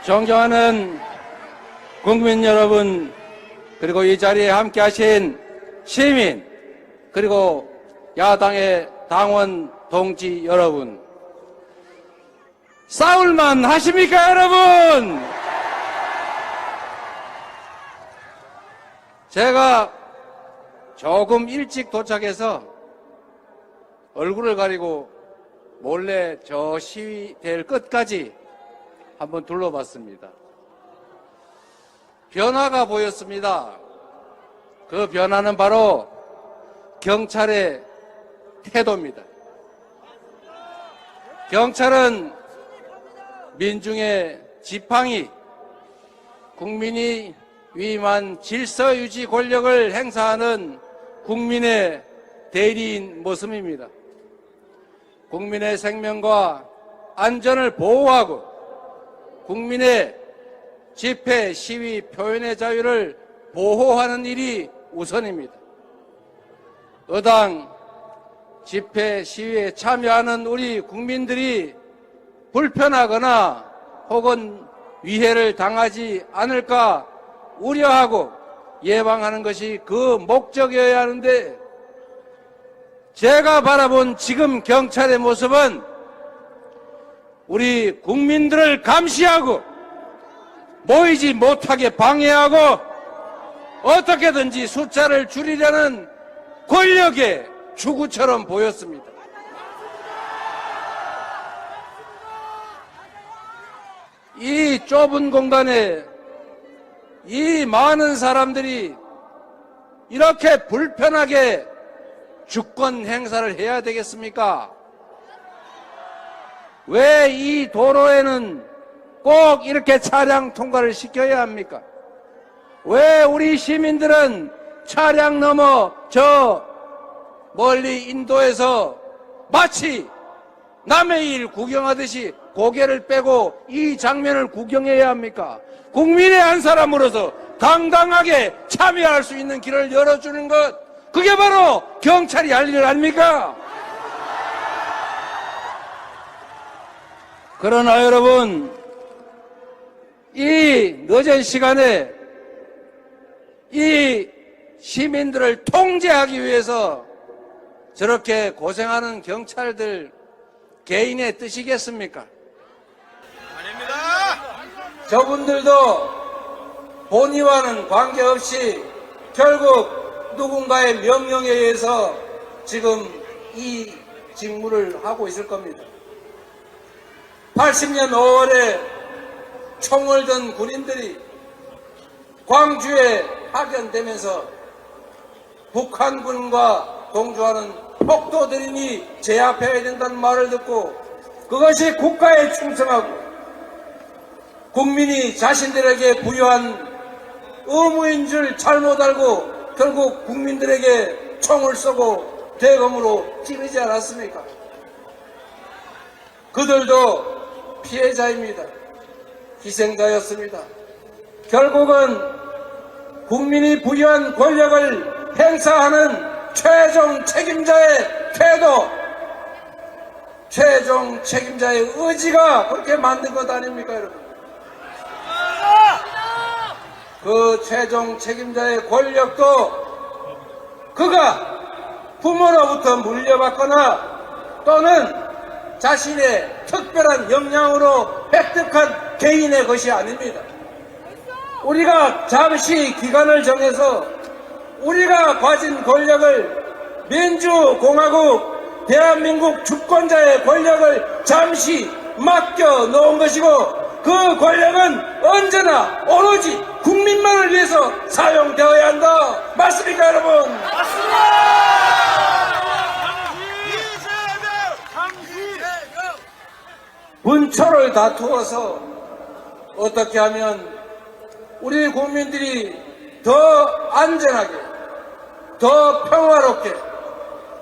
존경하는 국민 여러분, 그리고 이 자리에 함께 하신 시민, 그리고 야당의 당원 동지 여러분, 싸울만 하십니까, 여러분? 제가 조금 일찍 도착해서 얼굴을 가리고 몰래 저 시위대를 끝까지 한번 둘러봤습니다. 변화가 보였습니다. 그 변화는 바로 경찰의 태도입니다. 경찰은 민중의 지팡이, 국민이 위임한 질서 유지 권력을 행사하는 국민의 대리인 모습입니다. 국민의 생명과 안전을 보호하고 국민의 집회, 시위, 표현의 자유를 보호하는 일이 우선입니다. 의당 집회, 시위에 참여하는 우리 국민들이 불편하거나 혹은 위해를 당하지 않을까 우려하고 예방하는 것이 그 목적이어야 하는데, 제가 바라본 지금 경찰의 모습은 우리 국민들을 감시하고 모이지 못하게 방해하고 어떻게든지 숫자를 줄이려는 권력의 추구처럼 보였습니다. 이 좁은 공간에 이 많은 사람들이 이렇게 불편하게 주권 행사를 해야 되겠습니까? 왜 이 도로에는 꼭 이렇게 차량 통과를 시켜야 합니까? 왜 우리 시민들은 차량 넘어 저 멀리 인도에서 마치 남의 일 구경하듯이 고개를 빼고 이 장면을 구경해야 합니까? 국민의 한 사람으로서 당당하게 참여할 수 있는 길을 열어주는 것, 그게 바로 경찰이 할 일 아닙니까? 그러나 여러분, 이 늦은 시간에 이 시민들을 통제하기 위해서 저렇게 고생하는 경찰들 개인의 뜻이겠습니까? 아닙니다. 저분들도 본의와는 관계없이 결국 누군가의 명령에 의해서 지금 이 직무를 하고 있을 겁니다. 80년 5월에 총을 든 군인들이 광주에 파견되면서 북한군과 동조하는 폭도들이니 제압해야 된다는 말을 듣고 그것이 국가에 충성하고 국민이 자신들에게 부여한 의무인 줄 잘못 알고 결국 국민들에게 총을 쏘고 대검으로 찌르지 않았습니까? 그들도 피해자입니다. 희생자였습니다. 결국은 국민이 부여한 권력을 행사하는 최종 책임자의 태도, 최종 책임자의 의지가 그렇게 만든 것 아닙니까, 여러분? 그 최종 책임자의 권력도 그가 부모로부터 물려받거나 또는 자신의 특별한 역량으로 획득한 개인의 것이 아닙니다. 우리가 잠시 기간을 정해서 우리가 가진 권력을 민주공화국 대한민국 주권자의 권력을 잠시 맡겨 놓은 것이고 그 권력은 언제나 오로지 국민만을 위해서 사용되어야 한다. 맞습니까, 여러분? 맞습니다. 분초를 다투어서 어떻게 하면 우리 국민들이 더 안전하게, 더 평화롭게,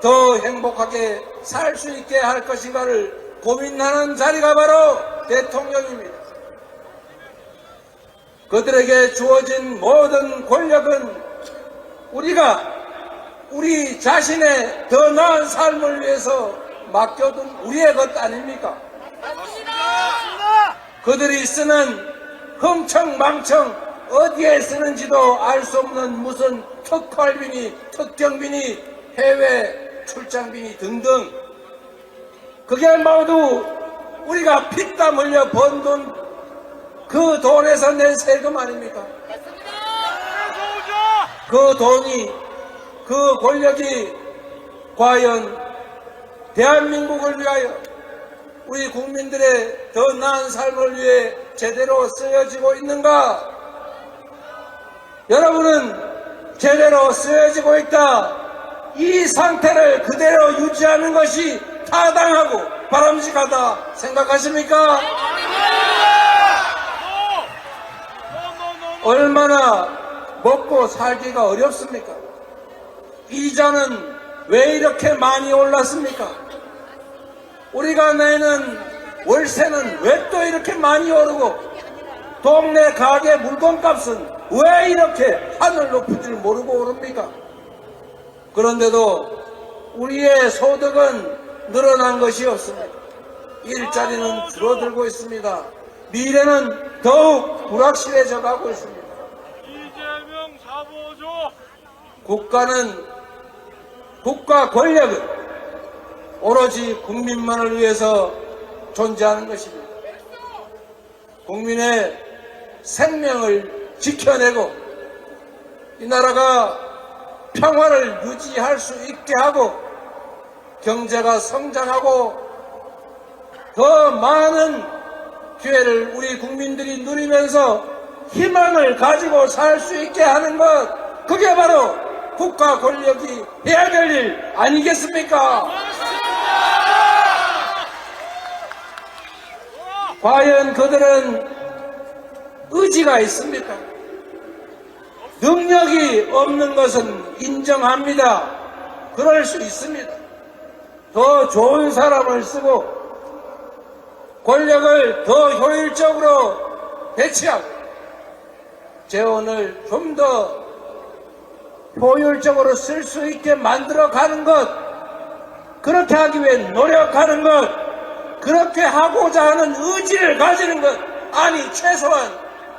더 행복하게 살 수 있게 할 것인가를 고민하는 자리가 바로 대통령입니다. 그들에게 주어진 모든 권력은 우리가 우리 자신의 더 나은 삶을 위해서 맡겨둔 우리의 것 아닙니까? 그들이 쓰는 흥청망청 어디에 쓰는지도 알 수 없는 무슨 특활비니 특경비니 해외 출장비니 등등, 그게 모두 우리가 피땀 흘려 번 돈, 그 돈에서 낸 세금 아닙니까? 그 돈이, 그 권력이 과연 대한민국을 위하여, 우리 국민들의 더 나은 삶을 위해 제대로 쓰여지고 있는가? 여러분은 제대로 쓰여지고 있다, 이 상태를 그대로 유지하는 것이 타당하고 바람직하다 생각하십니까? 얼마나 먹고 살기가 어렵습니까? 이자는 왜 이렇게 많이 올랐습니까? 우리가 내는 월세는 왜 또 이렇게 많이 오르고, 동네 가게 물건값은 왜 이렇게 하늘 높은 줄 모르고 오릅니까? 그런데도 우리의 소득은 늘어난 것이 없습니다. 일자리는 줄어들고 있습니다. 미래는 더욱 불확실해져 가고 있습니다. 이재명 사보조. 국가 권력은 오로지 국민만을 위해서 존재하는 것입니다. 국민의 생명을 지켜내고 이 나라가 평화를 유지할 수 있게 하고 경제가 성장하고 더 많은 기회를 우리 국민들이 누리면서 희망을 가지고 살 수 있게 하는 것, 그게 바로 국가 권력이 해야 될 일 아니겠습니까? 과연 그들은 의지가 있습니까? 능력이 없는 것은 인정합니다. 그럴 수 있습니다. 더 좋은 사람을 쓰고 권력을 더 효율적으로 배치하고 재원을 좀 더 효율적으로 쓸 수 있게 만들어가는 것, 그렇게 하기 위해 노력하는 것, 그렇게 하고자 하는 의지를 가지는 것, 아니 최소한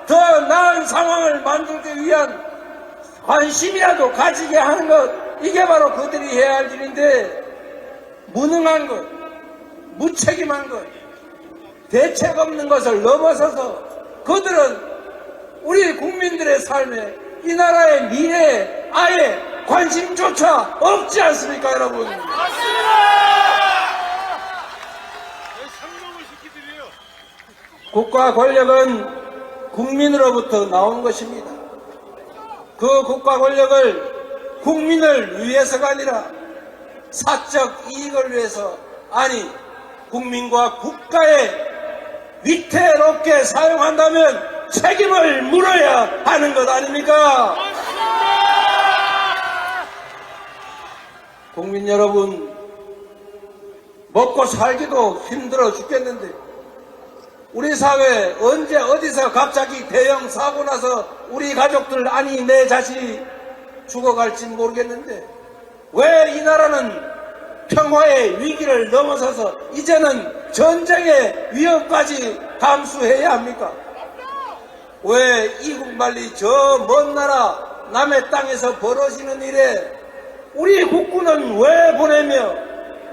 더 나은 상황을 만들기 위한 관심이라도 가지게 하는 것, 이게 바로 그들이 해야 할 일인데, 무능한 것, 무책임한 것, 대책 없는 것을 넘어서서 그들은 우리 국민들의 삶에, 이 나라의 미래에 아예 관심조차 없지 않습니까, 여러분? 맞습니다. 상정을 시키드려요. 국가 권력은 국민으로부터 나온 것입니다. 그 국가 권력을 국민을 위해서가 아니라 사적 이익을 위해서, 아니 국민과 국가에 위태롭게 사용한다면 책임을 물어야 하는 것 아닙니까? 국민 여러분, 먹고 살기도 힘들어 죽겠는데 우리 사회 언제 어디서 갑자기 대형 사고 나서 우리 가족들, 아니 내 자식이 죽어갈지 모르겠는데 왜 이 나라는 평화의 위기를 넘어서서 이제는 전쟁의 위협까지 감수해야 합니까? 왜 이국만리 저 먼 나라 남의 땅에서 벌어지는 일에 우리 국군은 왜 보내며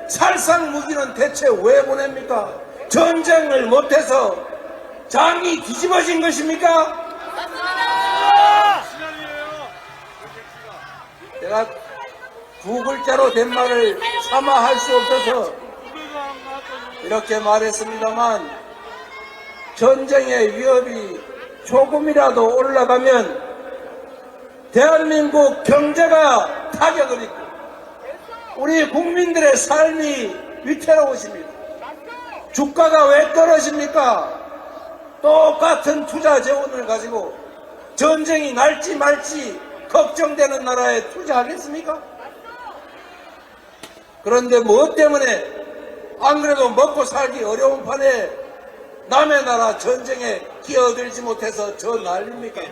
살상 무기는 대체 왜 보냅니까? 전쟁을 못해서 장이 뒤집어진 것입니까? 제가 두 글자로 된 말을 차마 할 수 없어서 이렇게 말했습니다만, 전쟁의 위협이 조금이라도 올라가면 대한민국 경제가 타격을 입고 우리 국민들의 삶이 위태로워집니다. 주가가 왜 떨어집니까? 똑같은 투자 재원을 가지고 전쟁이 날지 말지 걱정되는 나라에 투자하겠습니까? 그런데 무엇 때문에 안 그래도 먹고 살기 어려운 판에 남의 나라 전쟁에 끼어들지 못해서 저 난립니까?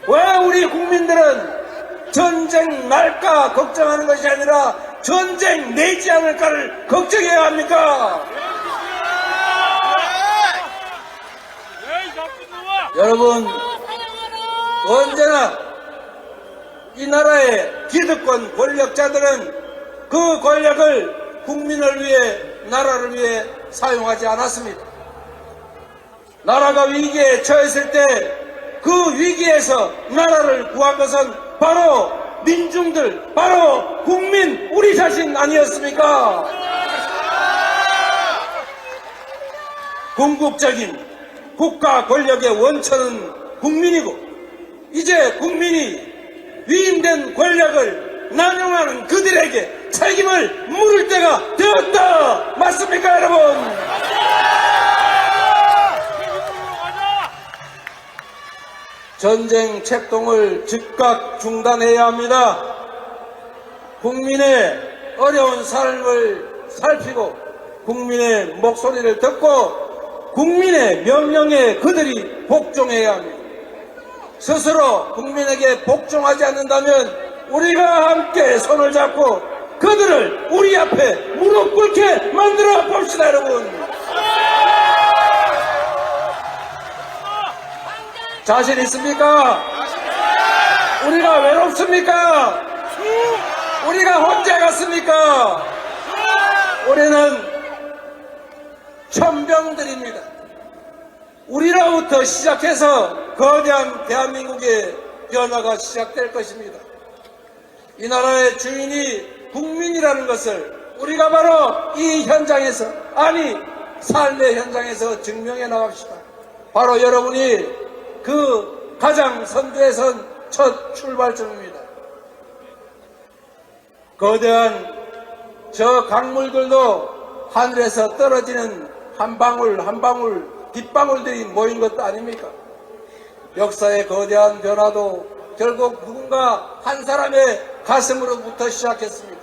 왜 우리 국민들은 전쟁 날까 걱정하는 것이 아니라 전쟁 내지 않을까를 걱정해야 합니까? 에이, 나쁜 놈아! 여러분, 언제나 이 나라의 기득권 권력자들은 그 권력을 국민을 위해, 나라를 위해 사용하지 않았습니다. 나라가 위기에 처했을 때 그 위기에서 나라를 구한 것은 바로 민중들, 바로 국민, 우리 자신 아니었습니까? 궁극적인 국가 권력의 원천은 국민이고, 이제 국민이 위임된 권력을 남용하는 그들에게 책임을 물을 때가 되었다. 맞습니까, 여러분? 전쟁 책동을 즉각 중단해야 합니다. 국민의 어려운 삶을 살피고 국민의 목소리를 듣고 국민의 명령에 그들이 복종해야 합니다. 스스로 국민에게 복종하지 않는다면 우리가 함께 손을 잡고 그들을 우리 앞에 무릎 꿇게 만들어 봅시다, 여러분. 자신 있습니까? 우리가 외롭습니까? 우리가 혼자 갔습니까? 우리는 천병들입니다. 우리로부터 시작해서 거대한 대한민국의 변화가 시작될 것입니다. 이 나라의 주인이 국민이라는 것을 우리가 바로 이 현장에서, 아니 삶의 현장에서 증명해 나갑시다. 바로 여러분이 그 가장 선두에 선 첫 출발점입니다. 거대한 저 강물들도 하늘에서 떨어지는 한 방울 한 방울 빗방울들이 모인 것도 아닙니까? 역사의 거대한 변화도 결국 누군가 한 사람의 가슴으로부터 시작했습니다.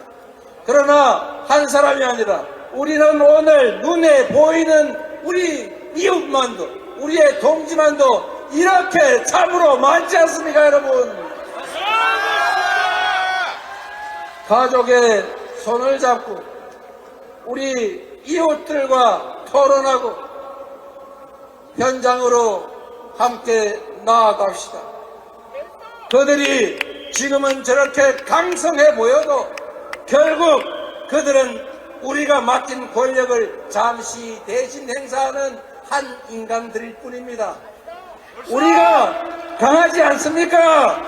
그러나 한 사람이 아니라 우리는 오늘 눈에 보이는 우리 이웃만도, 우리의 동지만도 이렇게 참으로 많지 않습니까, 여러분? 가족의 손을 잡고 우리 이웃들과 토론하고 현장으로 함께 나아갑시다. 그들이 지금은 저렇게 강성해 보여도 결국 그들은 우리가 맡긴 권력을 잠시 대신 행사하는 한 인간들일 뿐입니다. 우리가 강하지 않습니까?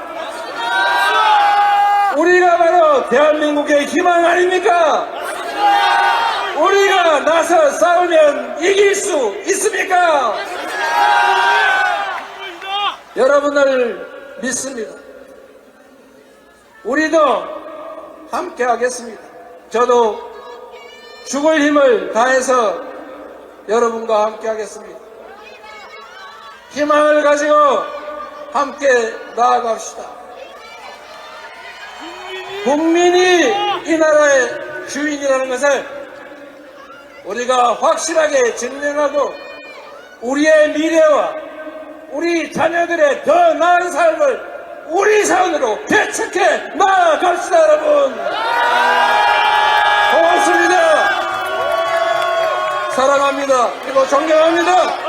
우리가 바로 대한민국의 희망 아닙니까? 우리가 나서 싸우면 이길 수 있습니까? 여러분을 믿습니다. 우리도 함께 하겠습니다. 저도 죽을 힘을 다해서 여러분과 함께 하겠습니다. 희망을 가지고 함께 나아갑시다. 국민이 이 나라의 주인이라는 것을 우리가 확실하게 증명하고 우리의 미래와 우리 자녀들의 더 나은 삶을 우리 사원으로 개척해 나아갑시다, 여러분. 고맙습니다. 사랑합니다. 그리고 존경합니다.